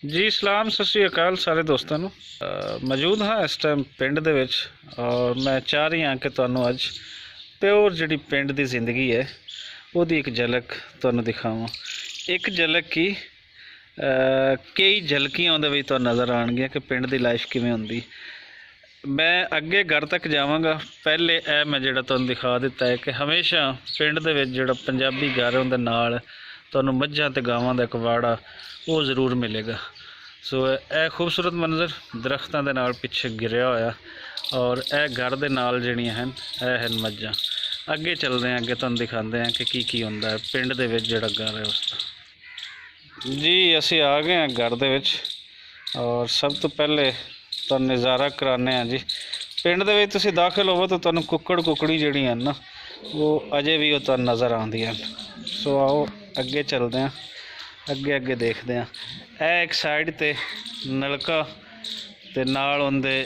ਜੀ ਸਲਾਮ ਸਤਿ ਸ਼੍ਰੀ ਅਕਾਲ ਸਾਰੇ ਦੋਸਤਾਂ ਨੂੰ। ਮੌਜੂਦ ਹਾਂ ਇਸ ਟਾਈਮ ਪਿੰਡ ਦੇ ਵਿੱਚ ਔਰ ਮੈਂ ਚਾਹ ਰਹੀ ਹਾਂ ਕਿ ਤੁਹਾਨੂੰ ਅੱਜ ਪਿਓਰ ਜਿਹੜੀ ਪਿੰਡ ਦੀ ਜ਼ਿੰਦਗੀ ਹੈ ਉਹਦੀ ਇੱਕ ਝਲਕ ਤੁਹਾਨੂੰ ਦਿਖਾਵਾਂ। ਇੱਕ ਝਲਕ ਕੀ ਕਈ ਝਲਕੀਆਂ ਉਹਦੇ ਵਿੱਚ ਤੁਹਾਨੂੰ ਨਜ਼ਰ ਆਉਣਗੀਆਂ ਕਿ ਪਿੰਡ ਦੀ ਲਾਈਫ ਕਿਵੇਂ ਹੁੰਦੀ। ਮੈਂ ਅੱਗੇ ਘਰ ਤੱਕ ਜਾਵਾਂਗਾ, ਪਹਿਲੇ ਇਹ ਮੈਂ ਜਿਹੜਾ ਤੁਹਾਨੂੰ ਦਿਖਾ ਦਿੱਤਾ ਹੈ ਕਿ ਹਮੇਸ਼ਾ ਪਿੰਡ ਦੇ ਵਿੱਚ ਜਿਹੜਾ ਪੰਜਾਬੀ ਘਰ ਉਹਦੇ ਨਾਲ ਤੁਹਾਨੂੰ ਮੱਝਾਂ ਤੇ ਗਾਵਾਂ ਦਾ ਇੱਕ ਵਾੜਾ ਉਹ ਜ਼ਰੂਰ ਮਿਲੇਗਾ। ਸੋ ਇਹ ਖੂਬਸੂਰਤ ਮੰਜ਼ਰ ਦਰਖਤਾਂ ਦੇ ਨਾਲ ਪਿੱਛੇ ਘਿਰਿਆ ਹੋਇਆ ਔਰ ਇਹ ਘਰ ਦੇ ਨਾਲ ਜਿਹੜੀਆਂ ਹਨ ਇਹ ਹਨ ਮੱਝਾਂ। ਅੱਗੇ ਚੱਲਦੇ ਹਾਂ, ਅੱਗੇ ਤੁਹਾਨੂੰ ਦਿਖਾਉਂਦੇ ਹਾਂ ਕਿ ਕੀ ਹੁੰਦਾ ਹੈ ਪਿੰਡ ਦੇ ਵਿੱਚ ਜਿਹੜਾ ਘਰ ਹੈ ਉਸ ਦਾ। ਜੀ ਅਸੀਂ ਆ ਗਏ ਹਾਂ ਘਰ ਦੇ ਵਿੱਚ ਔਰ ਸਭ ਤੋਂ ਪਹਿਲੇ ਤੁਹਾਨੂੰ ਨਜ਼ਾਰਾ ਕਰਾਉਂਦੇ ਹਾਂ। ਜੀ ਪਿੰਡ ਦੇ ਵਿੱਚ ਤੁਸੀਂ ਦਾਖਲ ਹੋਵੋ ਤਾਂ ਤੁਹਾਨੂੰ ਕੁੱਕੜ ਕੁੱਕੜੀ ਜਿਹੜੀਆਂ ਹਨ ਨਾ ਉਹ ਅਜੇ ਵੀ ਉਹ ਤੁਹਾਨੂੰ ਨਜ਼ਰ ਆਉਂਦੀਆਂ ਹਨ। ਸੋ ਆਓ ਅੱਗੇ ਚੱਲਦੇ ਹਾਂ, ਅੱਗੇ ਅੱਗੇ ਦੇਖਦੇ ਹਾਂ। ਇਹ ਇੱਕ ਸਾਈਡ ਤੇ ਨਲਕਾ ਤੇ ਨਾਲ ਉਹਦੇ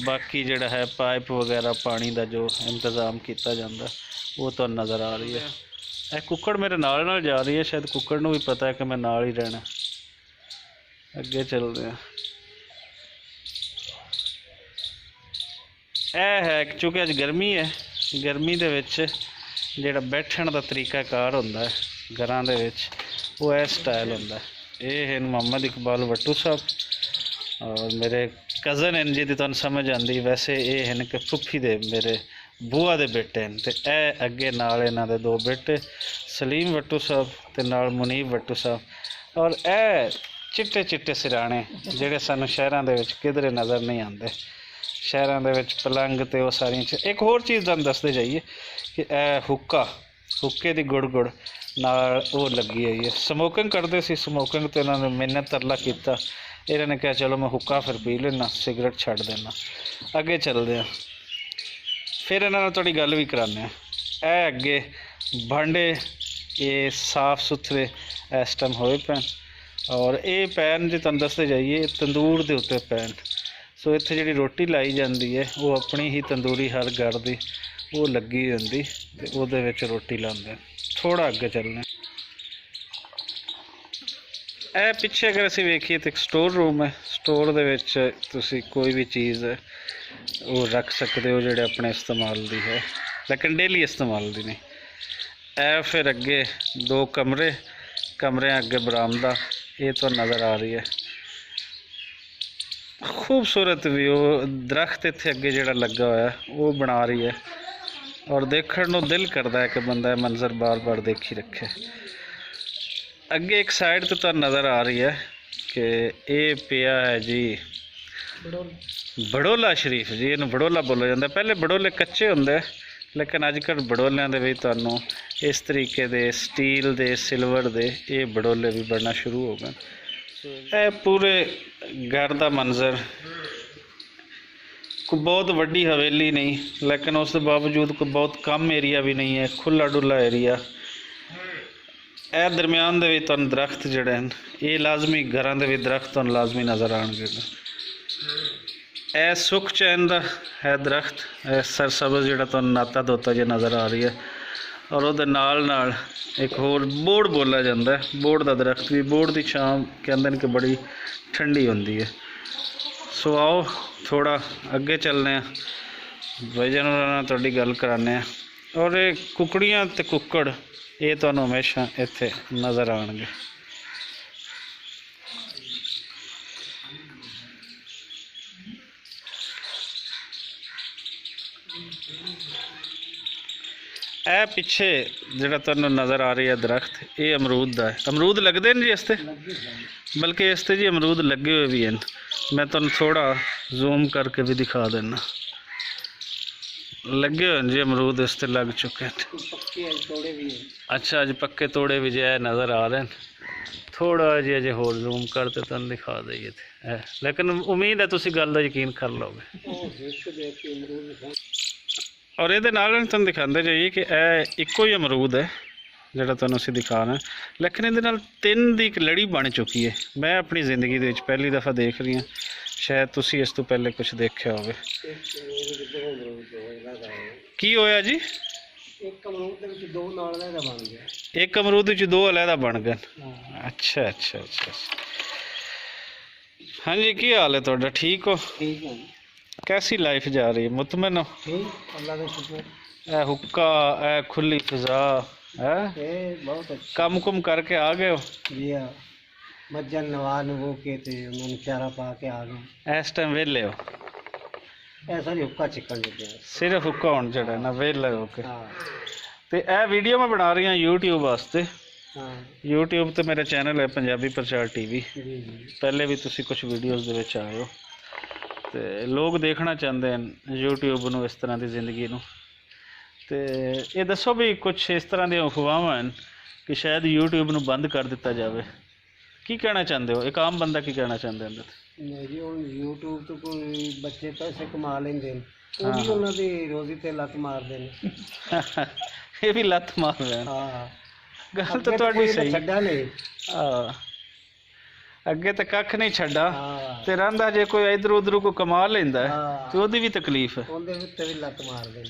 ਬਾਕੀ ਜਿਹੜਾ ਹੈ ਪਾਈਪ ਵਗੈਰਾ ਪਾਣੀ ਦਾ ਜੋ ਇੰਤਜ਼ਾਮ ਕੀਤਾ ਜਾਂਦਾ ਉਹ ਤੁਹਾਨੂੰ ਨਜ਼ਰ ਆ ਰਹੀ ਹੈ। ਇਹ ਕੁੱਕੜ ਮੇਰੇ ਨਾਲ ਨਾਲ ਜਾ ਰਹੀ ਹੈ, ਸ਼ਾਇਦ ਕੁੱਕੜ ਨੂੰ ਵੀ ਪਤਾ ਹੈ ਕਿ ਮੈਂ ਨਾਲ ਹੀ ਰਹਿਣਾ। ਅੱਗੇ ਚੱਲਦੇ ਹਾਂ। ਇਹ ਹੈ ਕਿਉਂਕਿ ਅੱਜ ਗਰਮੀ ਹੈ, ਗਰਮੀ ਦੇ ਵਿੱਚ ਜਿਹੜਾ ਬੈਠਣ ਦਾ ਤਰੀਕਾਕਾਰ ਹੁੰਦਾ ਹੈ ਘਰਾਂ ਦੇ ਵਿੱਚ ਉਹ ਇਹ ਸਟਾਈਲ ਹੁੰਦਾ। ਇਹ ਹਨ ਮੁਹੰਮਦ ਇਕਬਾਲ ਵੱਟੂ ਸਾਹਿਬ ਔਰ ਮੇਰੇ ਕਜ਼ਨ ਹਨ ਜਿਹਦੀ ਤੁਹਾਨੂੰ ਸਮਝ ਆਉਂਦੀ। ਵੈਸੇ ਇਹ ਹਨ ਕਿ ਫੁੱਫੀ ਦੇ ਮੇਰੇ ਬੂਆ ਦੇ ਬੇਟੇ ਹਨ ਤੇ ਇਹ ਅੱਗੇ ਨਾਲ ਇਹਨਾਂ ਦੇ ਦੋ ਬੇਟੇ ਸਲੀਮ ਵੱਟੂ ਸਾਹਿਬ ਤੇ ਨਾਲ ਮੁਨੀਬ ਵੱਟੂ ਸਾਹਿਬ। ਔਰ ਇਹ ਚਿੱਟੇ ਚਿੱਟੇ ਸਿਰਾਣੇ ਜਿਹੜੇ ਸਾਨੂੰ ਸ਼ਹਿਰਾਂ ਦੇ ਵਿੱਚ ਕਿਧਰੇ ਨਜ਼ਰ ਨਹੀਂ ਆਉਂਦੇ। ਸ਼ਹਿਰਾਂ ਦੇ ਵਿੱਚ ਪਲੰਗ ਤੇ ਉਹ ਸਾਰੀਆਂ ਇੱਕ ਹੋਰ ਚੀਜ਼ ਤੁਹਾਨੂੰ ਦੱਸਦੇ ਜਾਈਏ ਕਿ ਇਹ ਹੁੱਕੇ ਦੀ ਗੁੜ ਨਾਲ ਉਹ ਲੱਗੀ ਹੋਈ ਹੈ। ਸਮੋਕਿੰਗ ਕਰਦੇ ਸੀ, ਸਮੋਕਿੰਗ ਤੇ ਇਹਨਾਂ ਨੇ ਮਿਹਨਤ ਤਰਲਾ ਕੀਤਾ। ਇਹਨਾਂ ਨੇ ਕਿਹਾ ਚਲੋ ਮੈਂ ਹੁੱਕਾ ਫਿਰ ਪੀ ਲੈਣਾ, ਸਿਗਰਟ ਛੱਡ ਦੇਣਾ। ਅੱਗੇ ਚੱਲਦੇ ਹਾਂ, ਫਿਰ ਇਹਨਾਂ ਨਾਲ ਤੁਹਾਡੀ ਗੱਲ ਵੀ ਕਰਾਉਂਦੇ ਹਾਂ। ਇਹ ਅੱਗੇ ਭਾਂਡੇ ਇਹ ਸਾਫ ਸੁਥਰੇ ਇਸ ਟਾਈਮ ਹੋਏ ਪੈਣ ਔਰ ਇਹ ਪੈਨ ਜੇ ਤੁਹਾਨੂੰ ਦੱਸਦੇ ਜਾਈਏ ਤੰਦੂਰ ਦੇ ਉੱਤੇ ਪੈਨ। ਸੋ ਇੱਥੇ ਜਿਹੜੀ ਰੋਟੀ ਲਾਈ ਜਾਂਦੀ ਹੈ ਉਹ ਆਪਣੀ ਹੀ ਤੰਦੂਰੀ ਹਰ ਘਰ ਦੀ ਉਹ ਲੱਗੀ ਹੁੰਦੀ ਤੇ ਉਹਦੇ ਵਿੱਚ ਰੋਟੀ ਲਾਉਂਦੇ। ਥੋੜਾ ਅੱਗੇ ਚੱਲਣਾ, ਇਹ ਪਿੱਛੇ ਅਗਰ ਅਸੀਂ ਵੇਖੀਏ ਤਾਂ ਇੱਕ ਸਟੋਰ ਰੂਮ ਹੈ। ਸਟੋਰ ਦੇ ਵਿੱਚ ਤੁਸੀਂ ਕੋਈ ਵੀ ਚੀਜ਼ ਉਹ ਰੱਖ ਸਕਦੇ ਹੋ ਜਿਹੜੇ ਆਪਣੇ ਇਸਤੇਮਾਲ ਦੀ ਹੈ ਲੇਕਿਨ ਡੇਲੀ ਇਸਤੇਮਾਲ ਦੀ ਨਹੀਂ। ਇਹ ਫਿਰ ਅੱਗੇ ਦੋ ਕਮਰਿਆਂ ਅੱਗੇ ਬਰਾਮਦਾ ਇਹ ਤੋਂ ਨਜ਼ਰ ਆ ਰਹੀ ਹੈ। ਖੂਬਸੂਰਤ ਵੀ ਉਹ ਦਰਖਤ ਇੱਥੇ ਅੱਗੇ ਜਿਹੜਾ ਲੱਗਾ ਹੋਇਆ ਉਹ ਬਣਾ ਰਹੀ ਹੈ ਔਰ ਦੇਖਣ ਨੂੰ ਦਿਲ ਕਰਦਾ ਹੈ ਕਿ ਬੰਦਾ ਇਹ ਮੰਜ਼ਰ ਬਾਰ-ਬਾਰ ਦੇਖੀ ਰੱਖੇ। ਅੱਗੇ ਇੱਕ ਸਾਈਡ ਤੋਂ ਤੁਹਾਨੂੰ ਨਜ਼ਰ ਆ ਰਹੀ ਹੈ ਕਿ ਇਹ ਪਿਆ ਹੈ ਜੀ ਬੜੋਲਾ ਸ਼ਰੀਫ। ਜੀ ਇਹਨੂੰ ਬੜੋਲਾ ਬੋਲਿਆ ਜਾਂਦਾ। ਪਹਿਲੇ ਬੜੋਲੇ ਕੱਚੇ ਹੁੰਦੇ ਲੇਕਿਨ ਅੱਜ ਕੱਲ੍ਹ ਬੜੋਲਿਆਂ ਦੇ ਵਿੱਚ ਤੁਹਾਨੂੰ ਇਸ ਤਰੀਕੇ ਦੇ ਸਟੀਲ ਦੇ ਸਿਲਵਰ ਦੇ ਇਹ ਬੜੋਲੇ ਵੀ ਬਣਨਾ ਸ਼ੁਰੂ ਹੋ ਗਏ। ਇਹ ਪੂਰੇ ਘਰ ਦਾ ਮੰਜ਼ਰ ਕੋਈ ਬਹੁਤ ਵੱਡੀ ਹਵੇਲੀ ਨਹੀਂ ਲੇਕਿਨ ਉਸ ਦੇ ਬਾਵਜੂਦ ਕੋਈ ਬਹੁਤ ਕਮ ਏਰੀਆ ਵੀ ਨਹੀਂ ਹੈ, ਖੁੱਲ੍ਹਾ ਡੁੱਲਾ ਏਰੀਆ। ਇਹ ਦਰਮਿਆਨ ਦੇ ਵਿੱਚ ਤੁਹਾਨੂੰ ਦਰਖਤ ਜਿਹੜੇ ਹਨ ਇਹ ਲਾਜ਼ਮੀ ਘਰਾਂ ਦੇ ਵਿੱਚ ਦਰਖਤ ਤੁਹਾਨੂੰ ਲਾਜ਼ਮੀ ਨਜ਼ਰ ਆਉਣਗੇ। ਇਹ ਸੁੱਖ ਚੈਨ ਦਾ ਹੈ ਦਰਖਤ, ਇਹ ਸਰਸਬਜ਼ ਜਿਹੜਾ ਤੁਹਾਨੂੰ ਨਾਤਾ ਦੋਤਾ ਜਿਹਾ ਨਜ਼ਰ ਆ ਰਹੀ ਹੈ ਔਰ ਉਹਦੇ ਨਾਲ ਇੱਕ ਹੋਰ ਬੋੜ ਬੋਲਿਆ ਜਾਂਦਾ। ਬੋੜ ਦਾ ਦਰਖਤ ਵੀ, ਬੋੜ ਦੀ ਛਾਂ ਕਹਿੰਦੇ ਨੇ ਕਿ ਬੜੀ ਠੰਡੀ ਹੁੰਦੀ ਹੈ। ਸੋ ਆਓ ਥੋੜਾ ਅੱਗੇ ਚੱਲਦੇ ਹਾਂ, ਵਜਨ ਨਾਲ ਤੁਹਾਡੀ ਗੱਲ ਕਰਾਉਂਦੇ ਹਾਂ। ਔਰ ਇਹ ਕੁੱਕੜੀਆਂ ਤੇ ਕੁੱਕੜ ਇਹ ਤੁਹਾਨੂੰ ਹਮੇਸ਼ਾ ਇੱਥੇ ਨਜ਼ਰ ਆਉਣਗੇ। ਇਹ ਪਿੱਛੇ ਜਿਹੜਾ ਤੁਹਾਨੂੰ ਨਜ਼ਰ ਆ ਰਹੀ ਹੈ ਦਰਖਤ ਇਹ ਅਮਰੂਦ ਦਾ ਹੈ। ਅਮਰੂਦ ਲੱਗਦੇ ਨੇ ਜੀ ਇਸ 'ਤੇ, ਬਲਕਿ ਇਸ 'ਤੇ ਜੀ ਅਮਰੂਦ ਲੱਗੇ ਹੋਏ ਵੀ ਹਨ। ਮੈਂ ਤੁਹਾਨੂੰ ਥੋੜਾ ਜ਼ੂਮ ਕਰਕੇ ਵੀ ਦਿਖਾ ਦਿੰਦਾ। ਲੱਗੇ ਹੋਏ ਜੀ ਅਮਰੂਦ ਇਸ 'ਤੇ ਲੱਗ ਚੁੱਕੇ ਹਨ। ਅੱਛਾ ਅੱਜ ਪੱਕੇ ਤੋੜੇ ਵੀ ਜੇ ਨਜ਼ਰ ਆ ਰਹੇ ਨੇ। ਥੋੜਾ ਜਿਹਾ ਜੇ ਹੋਰ ਜ਼ੂਮ ਕਰਕੇ ਤੁਹਾਨੂੰ ਦਿਖਾ ਦਈਏ ਤੇ ਲੇਕਿਨ ਉਮੀਦ ਹੈ ਤੁਸੀਂ ਗੱਲ ਦਾ ਯਕੀਨ ਕਰ ਲਓਗੇ। ਔਰ ਇਹਦੇ ਨਾਲ ਤੁਹਾਨੂੰ ਦਿਖਾਉਂਦੇ ਜਾਈਏ ਕਿ ਇਹ ਇੱਕੋ ਹੀ ਅਮਰੂਦ ਹੈ ਜਿਹੜਾ ਤੁਹਾਨੂੰ ਅਸੀਂ ਦਿਖਾ ਰਹੇ ਲੇਕਿਨ ਇਹਦੇ ਨਾਲ ਤਿੰਨ ਦੀ ਇੱਕ ਲੜੀ ਬਣ ਚੁੱਕੀ ਹੈ। ਮੈਂ ਆਪਣੀ ਜ਼ਿੰਦਗੀ ਦੇ ਵਿੱਚ ਪਹਿਲੀ ਦਫਾ ਦੇਖ ਰਹੀ ਹਾਂ, ਸ਼ਾਇਦ ਤੁਸੀਂ ਇਸ ਤੋਂ ਪਹਿਲੇ ਕੁਝ ਦੇਖਿਆ ਹੋਵੇ। ਕੀ ਹੋਇਆ ਜੀ? ਇੱਕ ਅਮਰੂਦ ਦੇ ਵਿੱਚ ਦੋ ਨਾਲ ਬਣ ਗਏ। ਇੱਕ ਅਮਰੂਦ ਵਿੱਚ ਦੋ ਅਲੱਗਾ ਬਣ ਗਏ। ਅੱਛਾ। हाँ जी, की हाल है ਤੁਹਾਡਾ? ठीक हो? ठीक है। कैसी लाइफ जा रही है? मुतमइन हो? ठीक, अल्लाह का शुक्र। ए हुक्का, ए खुली फिजा है, ये बहुत अच्छा। कम कुम करके आ गए हो? जी हाँ, मज्जन नवान वो के थे, उन्होंने चारा पा के आ गए। इस टाइम वेले हो? ऐसा नहीं हुक्का चिकन देते हैं। सिर्फ हुक्का होना चढ़ा ना, वेले हो के। हाँ ਤੇ ਇਹ ਵੀਡੀਓ ਮੈਂ ਬਣਾ ਰਹੀ ਹਾਂ YouTube ਵਾਸਤੇ। हाँ YouTube ਤੇ ਮੇਰਾ ਚੈਨਲ ਹੈ ਪੰਜਾਬੀ ਪ੍ਰਚਾਰ ਟੀਵੀ। जी जी। ਪਹਿਲੇ ਵੀ ਤੁਸੀਂ ਕੁਝ ਵੀਡੀਓਜ਼ ਦੇ ਵਿੱਚ ਆਏ ਹੋ ਤੇ ਲੋਕ ਦੇਖਣਾ ਚਾਹੁੰਦੇ ਹਨ YouTube ਨੂੰ, ਇਸ ਤਰ੍ਹਾਂ ਦੀ ਜ਼ਿੰਦਗੀ ਨੂੰ। ਤੇ ਇਹ ਦੱਸੋ ਵੀ ਕੁਝ ਇਸ ਤਰ੍ਹਾਂ ਦੀਆਂ ਅਫਵਾਹਾਂ ਹਨ ਕਿ ਸ਼ਾਇਦ YouTube ਨੂੰ ਬੰਦ ਕਰ ਦਿੱਤਾ ਜਾਵੇ। ਕੀ ਕਹਿਣਾ ਚਾਹੁੰਦੇ ਹੋ? ਇੱਕ ਆਮ ਬੰਦਾ ਕੀ ਕਹਿਣਾ ਚਾਹੁੰਦਾ ਇਹਦੇ ਤੇ? नहीं जी, ਹੁਣ YouTube ਤੋਂ ਕੋਈ ਬੱਚੇ ਪੈਸੇ ਕਮਾ ਲੈਂਦੇ ਨੇ, ਉਹ ਵੀ ਉਹਨਾਂ ਦੀ ਰੋਜ਼ੀ ਤੇ ਲੱਤ ਮਾਰਦੇ ਨੇ। ਇਹ ਵੀ ਲੱਤ ਮਾਰ ਰਹੇ ਹਨ। ਹਾਂ, ਗੱਲ ਤਾਂ ਤੁਹਾਡੀ ਸਹੀ। ਛੱਡਾ ਨਹੀਂ। ਹਾਂ, ਅੱਗੇ ਤਾਂ ਕੱਖ ਨਹੀਂ ਛੱਡਾ ਹਾਂ, ਤੇ ਰਹਿੰਦਾ ਜੇ ਕੋਈ ਇਧਰ ਉਧਰ ਕੋ ਕਮਾ ਲੈਂਦਾ ਹਾਂ, ਤੇ ਉਹਦੀ ਵੀ ਤਕਲੀਫ ਹੈ। ਉਹਦੇ ਉੱਤੇ ਵੀ ਲੱਤ ਮਾਰਦੇ ਨੇ।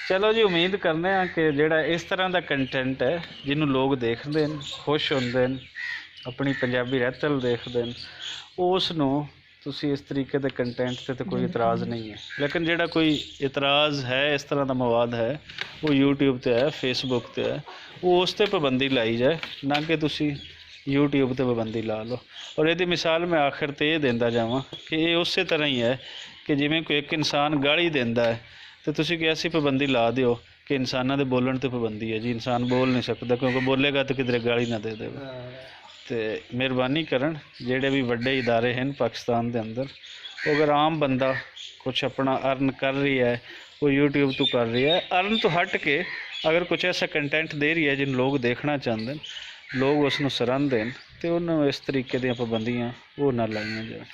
ਚਲੋ ਜੀ, ਉਮੀਦ ਕਰਦੇ ਹਾਂ ਕਿ ਜਿਹੜਾ ਇਸ ਤਰ੍ਹਾਂ ਦਾ ਕੰਟੈਂਟ ਹੈ ਜਿਹਨੂੰ ਲੋਕ ਦੇਖਦੇ ਨੇ, ਖੁਸ਼ ਹੁੰਦੇ ਨੇ, ਆਪਣੀ ਪੰਜਾਬੀ ਰਹਿਤਲ ਦੇਖਦੇ ਨੇ, ਉਸ ਨੂੰ ਤੁਸੀਂ ਇਸ ਤਰੀਕੇ ਦੇ ਕੰਟੈਂਟ ਤੇ ਕੋਈ ਇਤਰਾਜ਼ ਨਹੀਂ ਹੈ। ਲੇਕਿਨ ਜਿਹੜਾ ਕੋਈ ਇਤਰਾਜ਼ ਹੈ, ਇਸ ਤਰ੍ਹਾਂ ਦਾ ਮਵਾਦ ਹੈ, ਉਹ YouTube ਤੇ ਹੈ, Facebook ਤੇ ਹੈ, ਉਹ ਉਸ ਤੇ ਪਾਬੰਦੀ ਲਾਈ ਜਾਏ, ਨਾ ਕਿ ਤੁਸੀਂ YouTube ਤੇ ਪਾਬੰਦੀ ਲਾ ਲਓ। ਔਰ ਇਹਦੀ ਮਿਸਾਲ ਮੈਂ ਆਖਿਰ ਤੇ ਇਹ ਦਿੰਦਾ ਜਾਵਾਂ ਕਿ ਇਹ ਉਸੇ ਤਰ੍ਹਾਂ ਹੀ ਹੈ ਕਿ ਜਿਵੇਂ ਕੋਈ ਇੱਕ ਇਨਸਾਨ ਗਾਲੀ ਦਿੰਦਾ ਹੈ ਤੇ ਤੁਸੀਂ ਕੋਈ ਐਸੀ ਪਾਬੰਦੀ ਲਾ ਦਿਓ ਕਿ ਇਨਸਾਨਾਂ ਦੇ ਬੋਲਣ ਤੇ ਪਾਬੰਦੀ ਹੈ ਜੀ, ਇਨਸਾਨ ਬੋਲ ਨਹੀਂ ਸਕਦਾ ਕਿਉਂਕਿ ਬੋਲੇਗਾ ਤਾਂ ਕਿਧਰੇ ਗਾਲੀ ਨਾ ਦੇ ਦੇਵੇ। ਤੇ ਮਿਹਰਬਾਨੀ ਕਰਨ ਜਿਹੜੇ ਵੀ ਵੱਡੇ ਇਦਾਰੇ ਹਨ ਪਾਕਿਸਤਾਨ ਦੇ ਅੰਦਰ, ਉਹ ਅਗਰ ਆਮ ਬੰਦਾ ਕੁਛ ਆਪਣਾ ਅਰਨ ਕਰ ਰਹੀ ਹੈ, ਉਹ YouTube ਤੋਂ ਕਰ ਰਹੀ ਹੈ, ਅਰਨ ਤੋਂ ਹਟ ਕੇ ਅਗਰ ਕੁਛ ਐਸਾ ਕੰਟੈਂਟ ਦੇ ਰਹੀ ਹੈ ਜਿਹਨੂੰ ਲੋਕ ਦੇਖਣਾ ਚਾਹੁੰਦੇ ਨੇ, ਲੋਕ ਉਸ ਨੂੰ ਸਰੰਦ ਦੇਣ, ਤੇ ਉਹਨੂੰ ਇਸ ਤਰੀਕੇ ਦੀਆਂ ਪਾਬੰਦੀਆਂ ਉਹ ਨਾ ਲਾਈਆਂ ਜਾਣ।